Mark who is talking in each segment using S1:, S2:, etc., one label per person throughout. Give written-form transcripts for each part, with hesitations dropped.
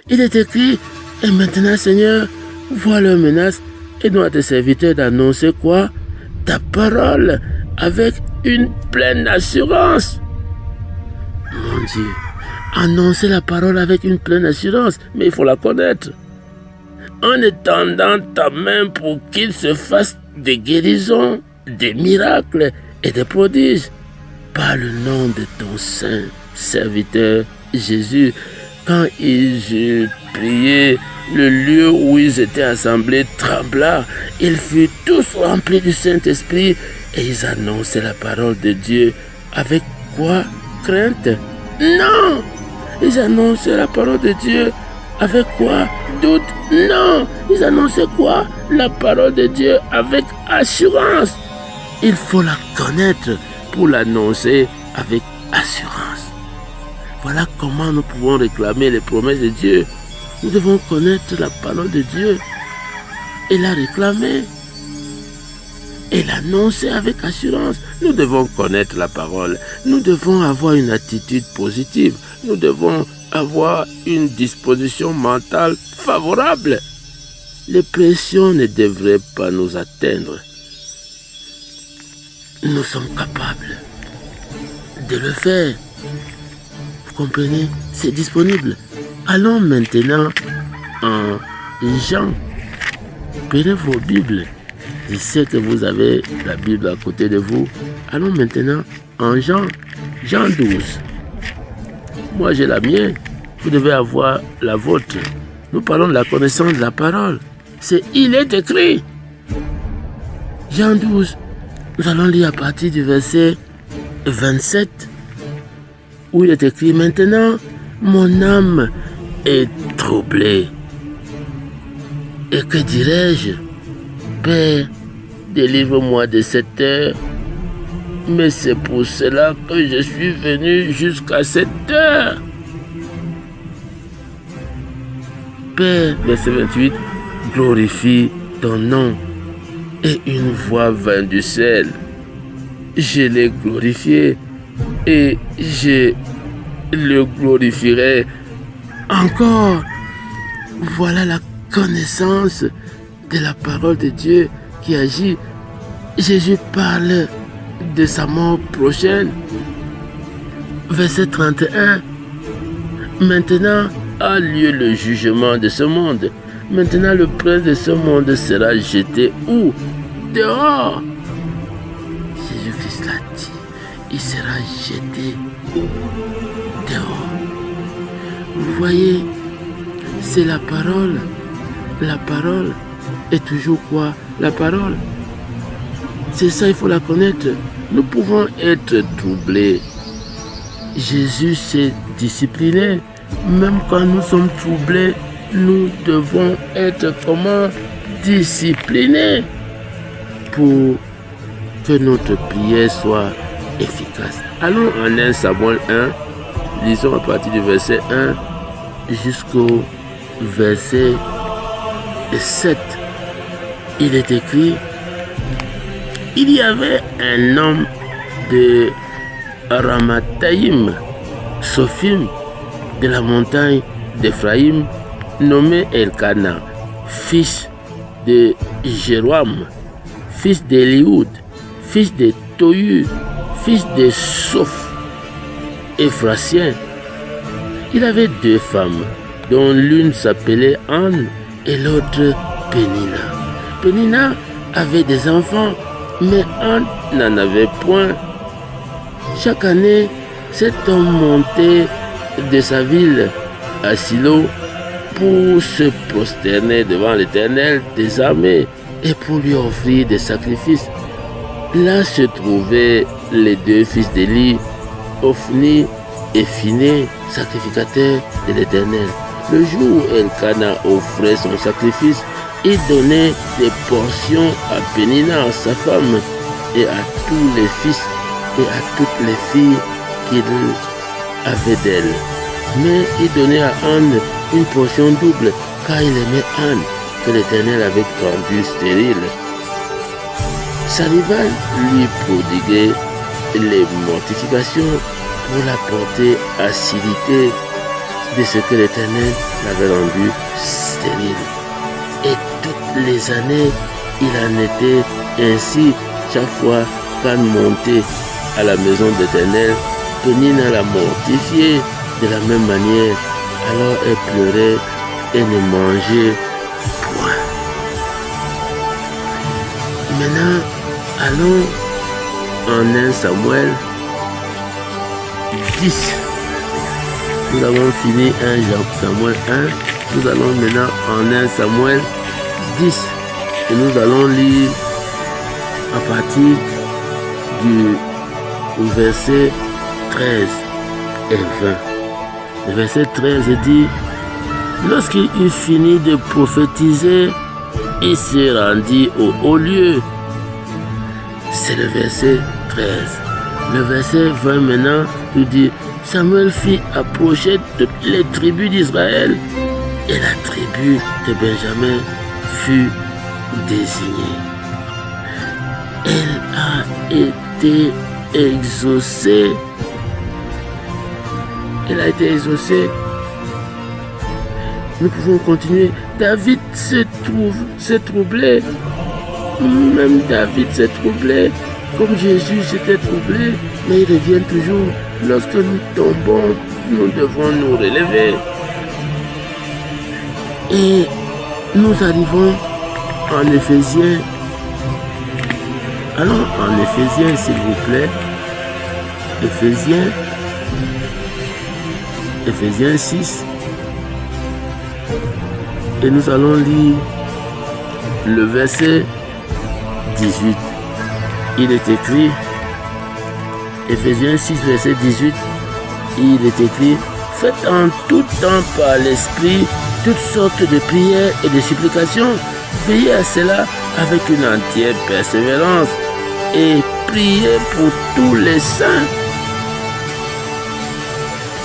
S1: Il est écrit, et maintenant Seigneur, vois leurs menaces et donne à tes serviteurs d'annoncer quoi? Ta parole avec une pleine assurance. Mon Dieu, annoncer la parole avec une pleine assurance, mais il faut la connaître. En étendant ta main pour qu'il se fasse des guérisons, des miracles et des prodiges. Par le nom de ton saint serviteur Jésus, quand ils eurent prié, le lieu où ils étaient assemblés trembla. Ils furent tous remplis du Saint-Esprit et ils annonçaient la parole de Dieu. Avec quoi? Crainte? Non! Ils annonçaient la parole de Dieu. Avec quoi? Doute? Non! Ils annonçaient quoi? La parole de Dieu avec assurance. Il faut la connaître pour l'annoncer avec assurance. Voilà comment nous pouvons réclamer les promesses de Dieu. Nous devons connaître la parole de Dieu et la réclamer et l'annoncer avec assurance. Nous devons connaître la parole. Nous devons avoir une attitude positive. Nous devons avoir une disposition mentale favorable. Les pressions ne devraient pas nous atteindre. Nous sommes capables de le faire. Vous comprenez? C'est disponible. Allons maintenant en Jean. Prenez vos Bibles. Je sais que vous avez la Bible à côté de vous. Allons maintenant en Jean 12. Moi j'ai la mienne. Vous devez avoir la vôtre. Nous parlons de la connaissance de la parole. C'est il est écrit. Jean 12. Nous allons lire à partir du verset 27, où il est écrit, maintenant, mon âme est troublée. Et que dirais-je? Père, délivre-moi de cette heure. Mais c'est pour cela que je suis venu jusqu'à cette heure. Père, verset 28, glorifie ton nom. Et une voix vint du ciel. Je l'ai glorifié et je le glorifierai encore. Voilà la connaissance de la parole de Dieu qui agit. Jésus parle de sa mort prochaine. Verset 31. Maintenant a lieu le jugement de ce monde. Maintenant le prince de ce monde sera jeté où? Dehors. Jésus-Christ l'a dit. Il sera jeté dehors. Vous voyez, c'est la parole. La parole est toujours quoi? La parole. C'est ça, il faut la connaître. Nous pouvons être troublés. Jésus s'est discipliné. Même quand nous sommes troublés, nous devons être comment? Disciplinés pour que notre prière soit efficace. Allons en 1 Samuel 1, lisons à partir du verset 1 jusqu'au verset 7. Il est écrit, il y avait un homme de Ramathaïm, Sophim, de la montagne d'Éphraïm, nommé Elkana, fils de Jéroam, fils d'Élihoud, fils de Tohu, fils de Soph, Éphrasien. Il avait deux femmes, dont l'une s'appelait Anne et l'autre Pénina. Pénina avait des enfants, mais Anne n'en avait point. Chaque année, cet homme montait de sa ville à Silo pour se prosterner devant l'Éternel des armées et pour lui offrir des sacrifices. Là se trouvaient les deux fils d'Élie, Ophni et Phiné, sacrificateurs de l'Éternel. Le jour où Elkana offrait son sacrifice, il donnait des portions à Pénina, sa femme, et à tous les fils et à toutes les filles qu'il avait d'elle. Mais il donnait à Anne une portion double, car il aimait Anne, que l'Éternel avait rendue stérile. Sa rivale lui prodiguait les mortifications pour la porter assiduité de ce que l'Éternel l'avait rendu stérile. Et toutes les années, il en était ainsi. Chaque fois qu'elle montait à la maison d'Éternel, Pénina la mortifiait de la même manière. Alors elle pleurait et ne mangeait point. Maintenant, allons en 1 Samuel 10. Nous avons fini 1 Samuel 1. Nous allons maintenant en 1 Samuel 10. Et nous allons lire à partir du verset 13 et 20. Le verset 13 dit: lorsqu'il eut fini de prophétiser, il se rendit au haut lieu. C'est le verset 13. Le verset 20 maintenant nous dit: Samuel fit approcher toutes les tribus d'Israël et la tribu de Benjamin fut désignée. Elle a été exaucée. Elle a été exaucée. Nous pouvons continuer. David s'est troublé. Même David s'est troublé. Comme Jésus s'était troublé. Mais il revient toujours. Lorsque nous tombons, nous devons nous relever. Et nous arrivons en Éphésiens. Allons en Éphésiens, s'il vous plaît. Éphésiens 6. Et nous allons lire le verset 18. Il est écrit, Éphésiens 6, verset 18, il est écrit: faites en tout temps par l'Esprit toutes sortes de prières et de supplications. Veillez à cela avec une entière persévérance et priez pour tous les saints.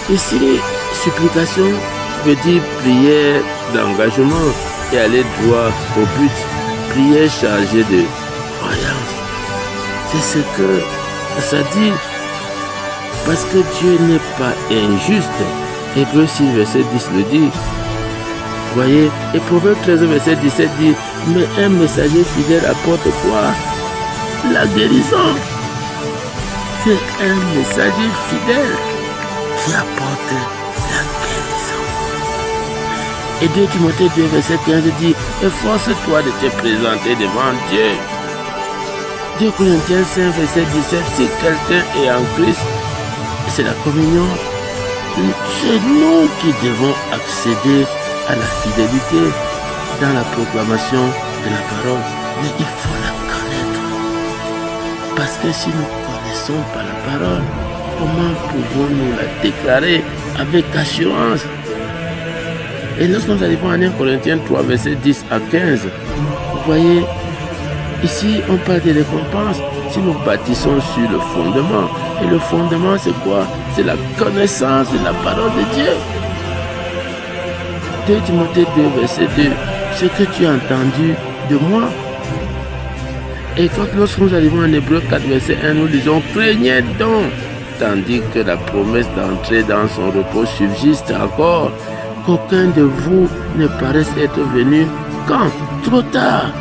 S1: Ici, supplication veut dire prière d'engagement et aller droit au but. Prière chargée de croyance. C'est ce que ça dit. Parce que Dieu n'est pas injuste. Hébreux 6, verset 10 le dit. Voyez, et Proverbe 13, verset 17 dit: mais un messager fidèle apporte quoi? La guérison. C'est un messager fidèle qui apporte la guérison. Et 2 Timothée 2, verset 15 dit: efforce-toi de te présenter devant Dieu. 2 Corinthiens 5, verset 17, si quelqu'un est en Christ, c'est la communion. C'est nous qui devons accéder à la fidélité dans la proclamation de la parole. Mais il faut la connaître. Parce que si nous ne connaissons pas la parole, comment pouvons-nous la déclarer avec assurance? Et lorsque nous arrivons en 1 Corinthiens 3, verset 10 à 15, vous voyez, ici on parle de récompense si nous bâtissons sur le fondement. Et le fondement, c'est quoi? C'est la connaissance de la parole de Dieu. 2 Timothée 2, verset 2, ce que tu as entendu de moi. Et lorsque nous arrivons en Hébreux 4, verset 1, nous disons: craignez donc, tandis que la promesse d'entrer dans son repos subsiste encore, qu'aucun de vous ne paraisse être venu quand? Trop tard.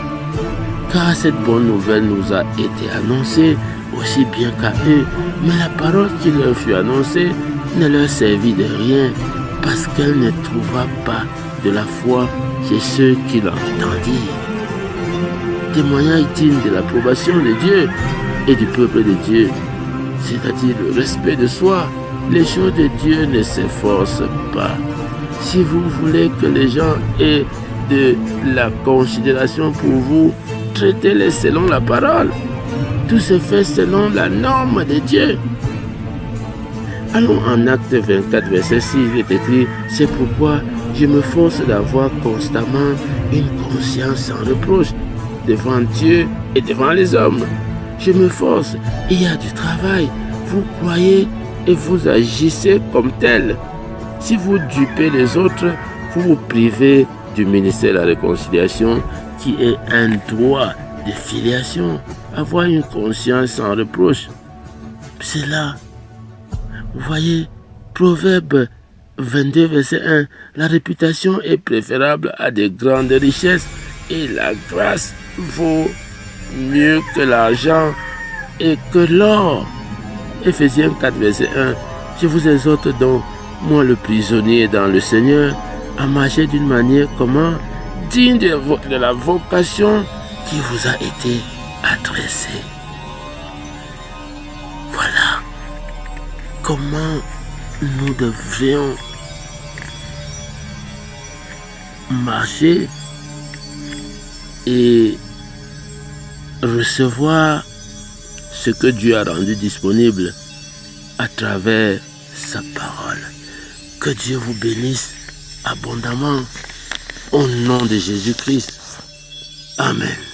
S1: Car cette bonne nouvelle nous a été annoncée aussi bien qu'à eux, mais la parole qui leur fut annoncée ne leur servit de rien, parce qu'elle ne trouva pas de la foi chez ceux qui l'entendirent. Témoignage digne de l'approbation de Dieu et du peuple de Dieu, c'est-à-dire le respect de soi. Les choses de Dieu ne s'efforcent pas. Si vous voulez que les gens aient de la considération pour vous, traitez-les selon la parole. Tout se fait selon la norme de Dieu. Allons en Acte 24, verset 6, il est écrit: c'est pourquoi je me force d'avoir constamment une conscience sans reproche devant Dieu et devant les hommes. Je me force, il y a du travail. Vous croyez et vous agissez comme tel. Si vous dupez les autres, vous vous privez du ministère de la réconciliation, qui est un droit de filiation. Avoir une conscience sans reproche, c'est là. Vous voyez, Proverbe 22, verset 1. La réputation est préférable à de grandes richesses et la grâce vaut mieux que l'argent et que l'or. Éphésiens 4, verset 1. Je vous exhorte donc, moi le prisonnier dans le Seigneur, à marcher d'une manière comment digne de la vocation qui vous a été adressée. Voilà comment nous devrions marcher et recevoir ce que Dieu a rendu disponible à travers sa parole. Que Dieu vous bénisse abondamment au nom de Jésus-Christ. Amen.